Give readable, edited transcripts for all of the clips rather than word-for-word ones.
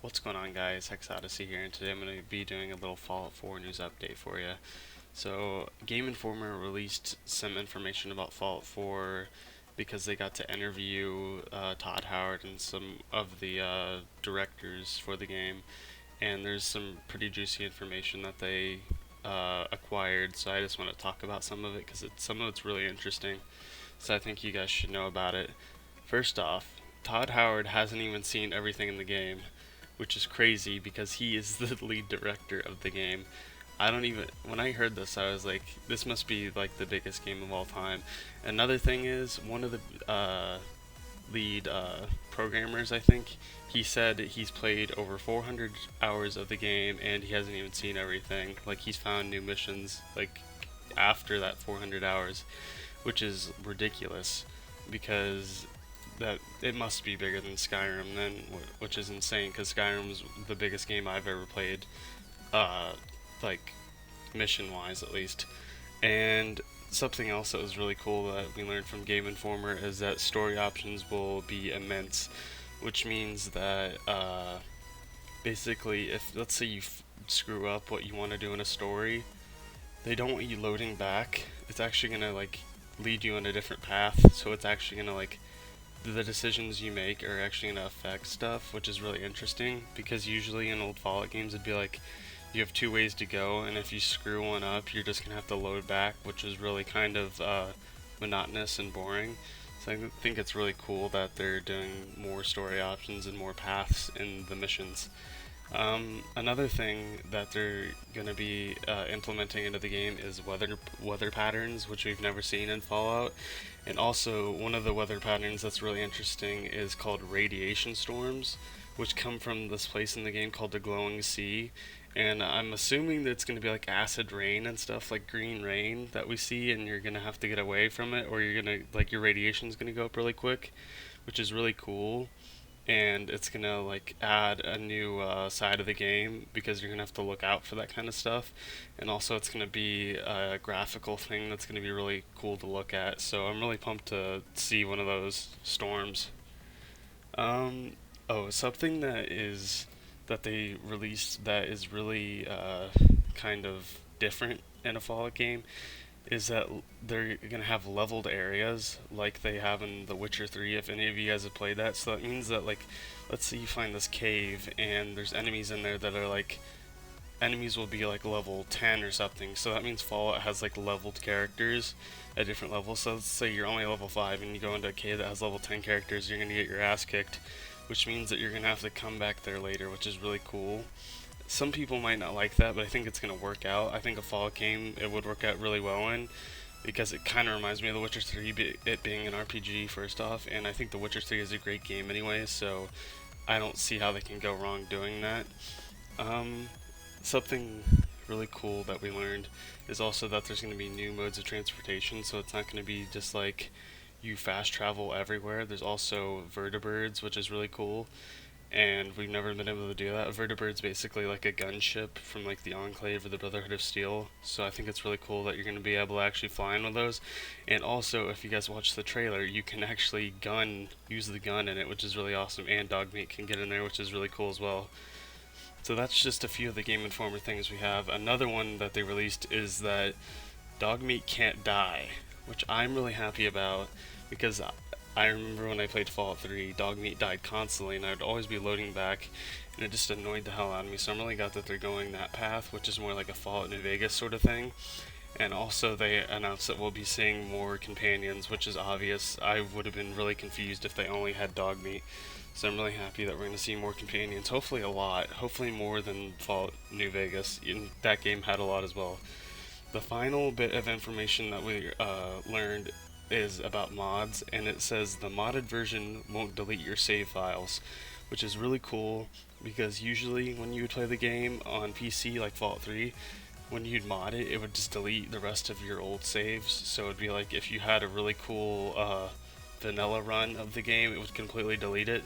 What's going on, guys? Hex Odyssey here, and today I'm going to be doing a little Fallout 4 news update for you. So, Game Informer released some information about Fallout 4 because they got to interview Todd Howard and some of the directors for the game, and there's some pretty juicy information that they acquired, so I just want to talk about some of it because some of it's really interesting, so I think you guys should know about it. First off, Todd Howard hasn't even seen everything in the game, which is crazy because he is the lead director of the game. I don't even, when I heard this, I was like, this must be like the biggest game of all time. Another thing is, one of the lead programmers, I think, he said he's played over 400 hours of the game and he hasn't even seen everything. Like, he's found new missions, like, after that 400 hours, which is ridiculous because that it must be bigger than Skyrim then, which is insane because Skyrim's the biggest game I've ever played, uh, like mission-wise at least. And something else that was really cool that we learned from Game Informer is that story options will be immense, which means that basically, if let's say you screw up what you want to do in a story, they don't want you loading back. It's actually gonna like lead you on a different path, so it's actually gonna like the decisions you make are actually going to affect stuff, which is really interesting because usually in old Fallout games it'd be like you have two ways to go, and if you screw one up, you're just going to have to load back, which is really kind of monotonous and boring. So I think it's really cool that they're doing more story options and more paths in the missions. Another thing that they're going to be implementing into the game is weather patterns, which we've never seen in Fallout. And also, one of the weather patterns that's really interesting is called radiation storms, which come from this place in the game called the Glowing Sea. And I'm assuming that it's going to be like acid rain and stuff, like green rain that we see, and you're going to have to get away from it, or you're going to, like, your radiation's going to go up really quick, which is really cool. And it's gonna like add a new side of the game because you're gonna have to look out for that kind of stuff, and also it's gonna be a graphical thing that's gonna be really cool to look at. So I'm really pumped to see one of those storms. Um, oh, something that they released that is really kind of different in a Fallout game is that they're gonna have leveled areas like they have in The Witcher 3. If any of you guys have played that, so that means that like, let's say you find this cave and there's enemies in there that are like enemies will be like level 10 or something. So that means Fallout has like leveled characters at different levels. So let's say you're only level 5 and you go into a cave that has level 10 characters, you're gonna get your ass kicked, which means that you're gonna have to come back there later, which is really cool. Some people might not like that, but I think it's going to work out. I think a Fallout game it would work out really well in, because it kind of reminds me of The Witcher 3, it being an RPG first off, and I think The Witcher 3 is a great game anyway, so I don't see how they can go wrong doing that. Um, Something really cool that we learned is also that there's going to be new modes of transportation, so it's not going to be just like you fast travel everywhere. There's also vertibirds, which is really cool, and we've never been able to do that. A vertibird's basically like a gunship from like the Enclave or the Brotherhood of Steel, so I think it's really cool that you're going to be able to actually fly in with those. And also, if you guys watch the trailer, you can actually use the gun in it, which is really awesome, and Dogmeat can get in there, which is really cool as well. So that's just a few of the Game Informer things we have. Another one that they released is that Dogmeat can't die, which I'm really happy about because I remember when I played Fallout 3, Dogmeat died constantly, and I would always be loading back, and it just annoyed the hell out of me. So I'm really glad that they're going that path, which is more like a Fallout New Vegas sort of thing. And also, they announced that we'll be seeing more companions, which is obvious. I would have been really confused if they only had Dogmeat. So I'm really happy that we're going to see more companions. Hopefully a lot. Hopefully more than Fallout New Vegas. And that game had a lot as well. The final bit of information that we learned is about mods, and it says the modded version won't delete your save files, which is really cool because usually when you would play the game on PC like Fallout 3, when you'd mod it, it would just delete the rest of your old saves. So it'd be like if you had a really cool vanilla run of the game, it would completely delete it.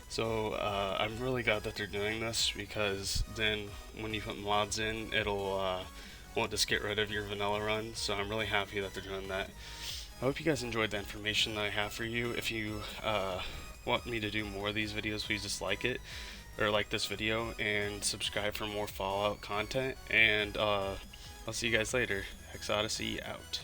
So I'm really glad that they're doing this because then when you put mods in, it'll won't just get rid of your vanilla run. So I'm really happy that they're doing that. I hope you guys enjoyed the information that I have for you. If you want me to do more of these videos, please just like it. or like this video, and subscribe for more Fallout content. And I'll see you guys later. Hex Odyssey out.